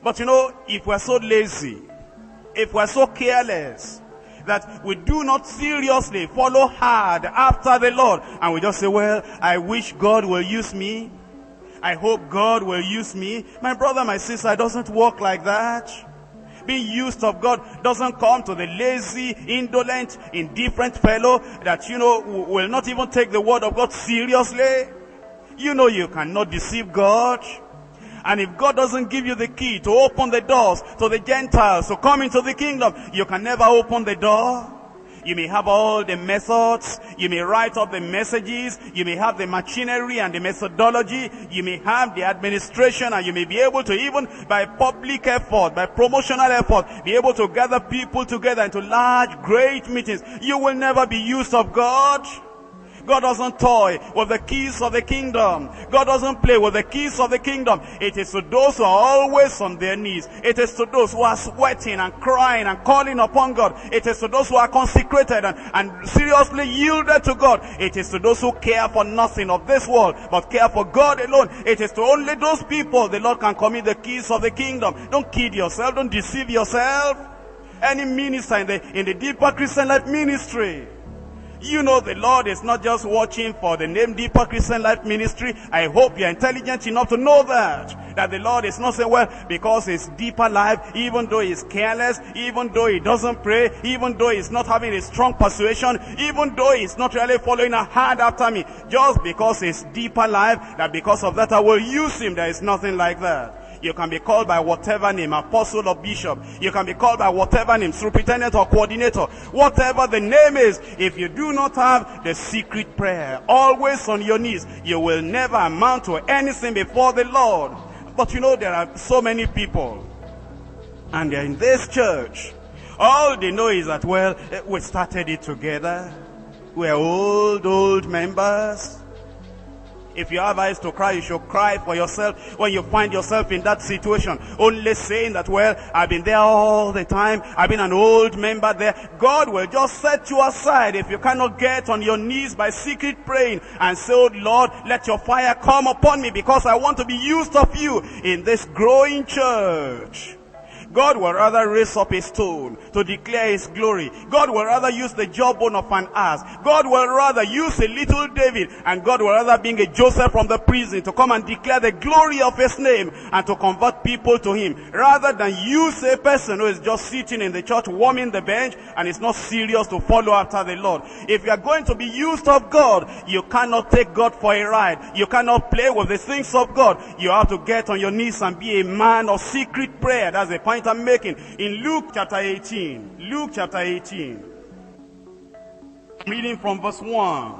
But if we're so lazy, if we're so careless, that we do not seriously follow hard after the Lord, and we just say, well, I wish God will use me, I hope God will use me. My brother, my sister, it doesn't work like that. Being used of God doesn't come to the lazy, indolent, indifferent fellow that, will not even take the word of God seriously. You cannot deceive God. And if God doesn't give you the key to open the doors to the Gentiles to come into the kingdom, you can never open the door. You may have all the methods, you may write up the messages, you may have the machinery and the methodology, you may have the administration, and you may be able to, even by public effort, by promotional effort, be able to gather people together into large, great meetings. You will never be used of God. God doesn't toy with the keys of the kingdom. God doesn't play with the keys of the kingdom. It is to those who are always on their knees. It is to those who are sweating and crying and calling upon God. It is to those who are consecrated and seriously yielded to God. It is to those who care for nothing of this world, but care for God alone. It is to only those people the Lord can commit the keys of the kingdom. Don't kid yourself. Don't deceive yourself. Any minister in the deeper Christian life ministry, the Lord is not just watching for the name Deeper Christian Life Ministry. I hope you're intelligent enough to know that the Lord is not saying, well, because it's Deeper Life, even though he's careless, even though he doesn't pray, even though he's not having a strong persuasion, even though he's not really following hard after me, just because it's Deeper Life, that because of that I will use him. There is nothing like that. You can be called by whatever name, apostle or bishop. You can be called by whatever name, superintendent or coordinator. Whatever the name is, if you do not have the secret prayer, always on your knees, you will never amount to anything before the Lord. But there are so many people, and they're in this church. All they know is that, well, we started it together. We're old members. If you have eyes to cry, you should cry for yourself when you find yourself in that situation. Only saying that, well, I've been there all the time, I've been an old member there. God will just set you aside if you cannot get on your knees by secret praying and say, oh Lord, let your fire come upon me, because I want to be used of you in this growing church. God will rather raise up a stone to declare his glory. God will rather use the jawbone of an ass. God will rather use a little David, and God will rather bring a Joseph from the prison to come and declare the glory of his name and to convert people to him, rather than use a person who is just sitting in the church warming the bench and is not serious to follow after the Lord. If you are going to be used of God, you cannot take God for a ride. You cannot play with the things of God. You have to get on your knees and be a man of secret prayer. That's the point I'm making. In Luke chapter 18, reading from verse 1.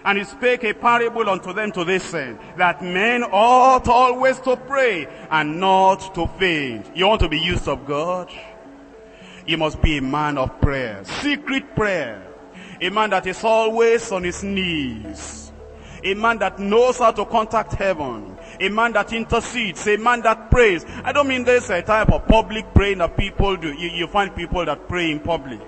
And he spake a parable unto them to this end, that men ought always to pray and not to faint. You want to be used of God? You must be a man of prayer, secret prayer. A man that is always on his knees. A man that knows how to contact heaven. A man that intercedes, a man that prays. I don't mean there's a type of public praying that people do. You find people that pray in public,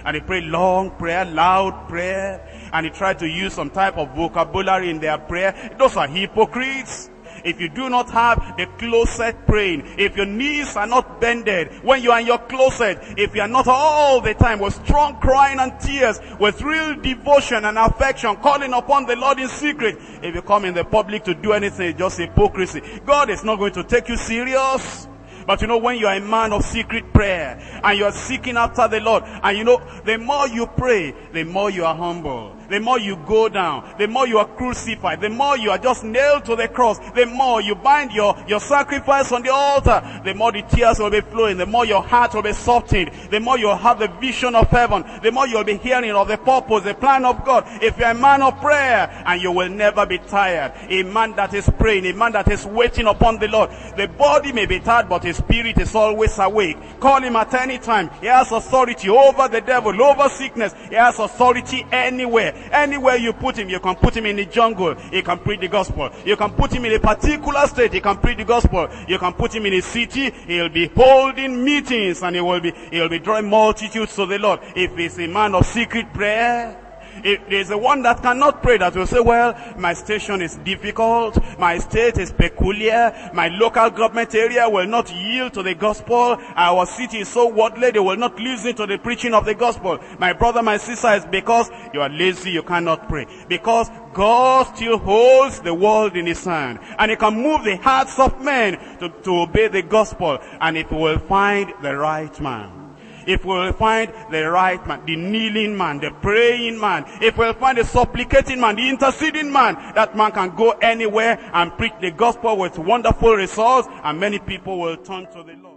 and they pray long prayer, loud prayer, and they try to use some type of vocabulary in their prayer. Those are hypocrites. If you do not have the closet praying, if your knees are not bended when you are in your closet, if you are not all the time with strong crying and tears, with real devotion and affection, calling upon the Lord in secret, if you come in the public to do anything, it's just hypocrisy. God is not going to take you serious. But when you are a man of secret prayer and you are seeking after the Lord, and the more you pray, the more you are humble. The more you go down, the more you are crucified, the more you are just nailed to the cross, the more you bind your sacrifice on the altar, the more the tears will be flowing, the more your heart will be softened, the more you'll have the vision of heaven, the more you'll be hearing of the purpose, the plan of God. If you're a man of prayer, and you will never be tired, a man that is praying, a man that is waiting upon the Lord, the body may be tired, but his spirit is always awake. Call him at any time. He has authority over the devil, over sickness. He has authority anywhere. Anywhere you put him, you can put him in the jungle, he can preach the gospel. You can put him in a particular state, he can preach the gospel. You can put him in a city, he'll be holding meetings, and he'll be drawing multitudes to the Lord. If he's a man of secret prayer, There's the one that cannot pray, that will say, well, my station is difficult, my state is peculiar, my local government area will not yield to the gospel, our city is so worldly, they will not listen to the preaching of the gospel. My brother, my sister, is because you are lazy, you cannot pray. Because God still holds the world in his hand, and he can move the hearts of men to obey the gospel. And if we will find the right man, if we will find the right man, the kneeling man, the praying man, if we will find the supplicating man, the interceding man, that man can go anywhere and preach the gospel with wonderful results, and many people will turn to the Lord.